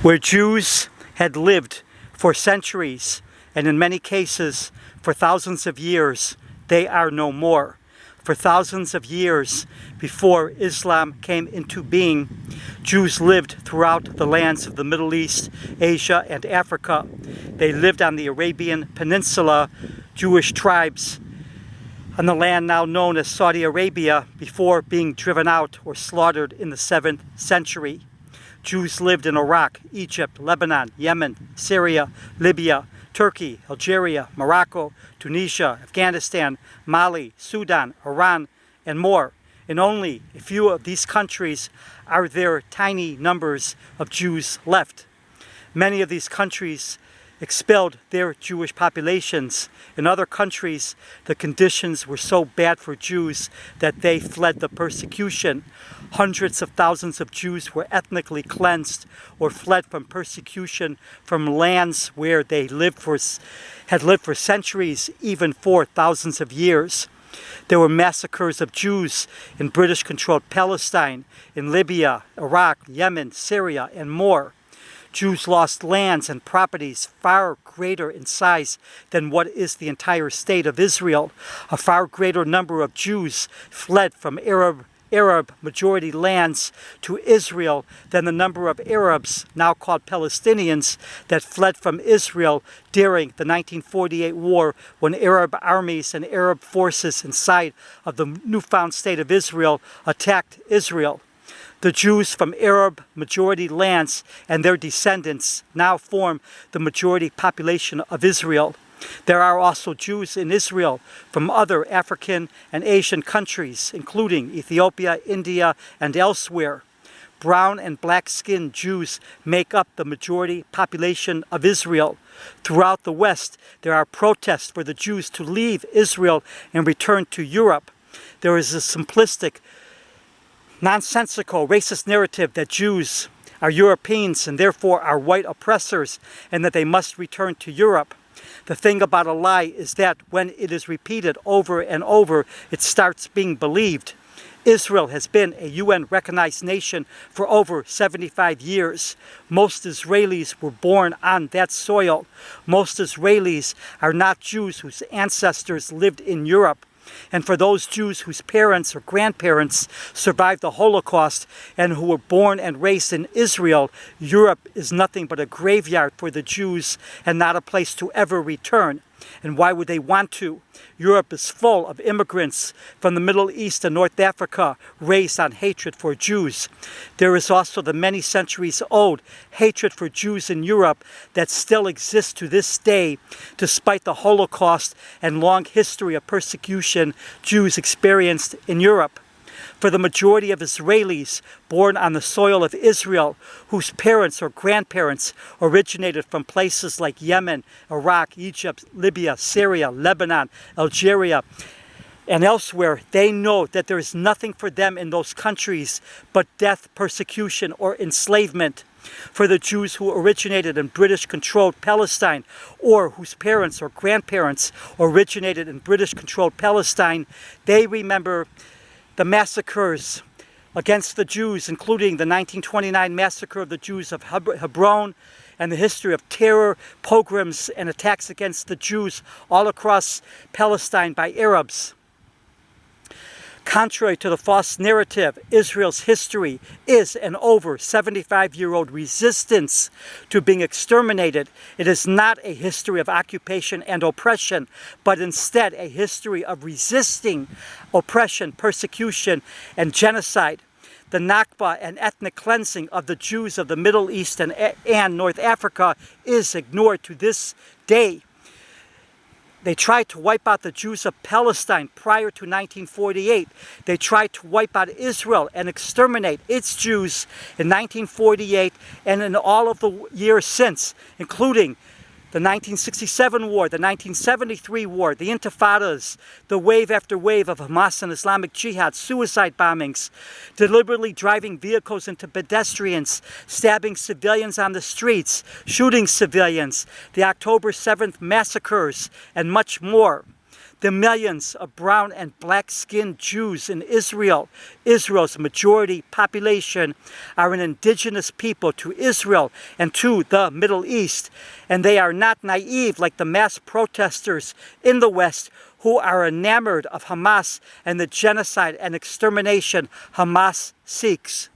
where Jews had lived for centuries, and in many cases for thousands of years, they are no more. For thousands of years before Islam came into being, Jews lived throughout the lands of the Middle East, Asia, and Africa. They lived on the Arabian Peninsula, Jewish tribes, on the land now known as Saudi Arabia, before being driven out or slaughtered in the 7th century. Jews lived in Iraq, Egypt, Lebanon, Yemen, Syria, Libya, Turkey, Algeria, Morocco, Tunisia, Afghanistan, Mali, Sudan, Iran, and more. In only a few of these countries are there tiny numbers of Jews left. Many of these countries expelled their Jewish populations. In other countries, the conditions were so bad for Jews that they fled the persecution. Hundreds of thousands of Jews were ethnically cleansed or fled from persecution from lands where they had lived for centuries, even for thousands of years. There were massacres of Jews in British-controlled Palestine, in Libya, Iraq, Yemen, Syria, and more. Jews lost lands and properties far greater in size than what is the entire state of Israel. A far greater number of Jews fled from Arab majority lands to Israel than the number of Arabs, now called Palestinians, that fled from Israel during the 1948 war, when Arab armies and Arab forces inside of the newfound state of Israel attacked Israel. The Jews from Arab majority lands and their descendants now form the majority population of Israel. There are also Jews in Israel from other African and Asian countries, including Ethiopia, India, and elsewhere. Brown and black-skinned Jews make up the majority population of Israel. Throughout the West, there are protests for the Jews to leave Israel and return to Europe. There is a simplistic, nonsensical, racist narrative that Jews are Europeans and therefore are white oppressors and that they must return to Europe. The thing about a lie is that when it is repeated over and over, it starts being believed. Israel has been a UN-recognized nation for over 75 years. Most Israelis were born on that soil. Most Israelis are not Jews whose ancestors lived in Europe. And for those Jews whose parents or grandparents survived the Holocaust and who were born and raised in Israel, Europe is nothing but a graveyard for the Jews and not a place to ever return. And why would they want to? Europe is full of immigrants from the Middle East and North Africa raised on hatred for Jews. There is also the many centuries old hatred for Jews in Europe that still exists to this day, despite the Holocaust and long history of persecution Jews experienced in Europe. For the majority of Israelis born on the soil of Israel, whose parents or grandparents originated from places like Yemen, Iraq, Egypt, Libya, Syria, Lebanon, Algeria, and elsewhere, they know that there is nothing for them in those countries but death, persecution, or enslavement. For the Jews who originated in British-controlled Palestine, or whose parents or grandparents originated in British-controlled Palestine, they remember the massacres against the Jews, including the 1929 massacre of the Jews of Hebron, and the history of terror, pogroms, and attacks against the Jews all across Palestine by Arabs. Contrary to the false narrative, Israel's history is an over 75-year-old resistance to being exterminated. It is not a history of occupation and oppression, but instead a history of resisting oppression, persecution, and genocide. The Nakba and ethnic cleansing of the Jews of the Middle East and North Africa is ignored to this day. They tried to wipe out the Jews of Palestine prior to 1948. They tried to wipe out Israel and exterminate its Jews in 1948 and in all of the years since, including the 1967 war, the 1973 war, the Intifadas, the wave after wave of Hamas and Islamic Jihad, suicide bombings, deliberately driving vehicles into pedestrians, stabbing civilians on the streets, shooting civilians, the October 7th massacres, and much more. The millions of brown and black-skinned Jews in Israel, Israel's majority population, are an indigenous people to Israel and to the Middle East. And they are not naive like the mass protesters in the West who are enamored of Hamas and the genocide and extermination Hamas seeks.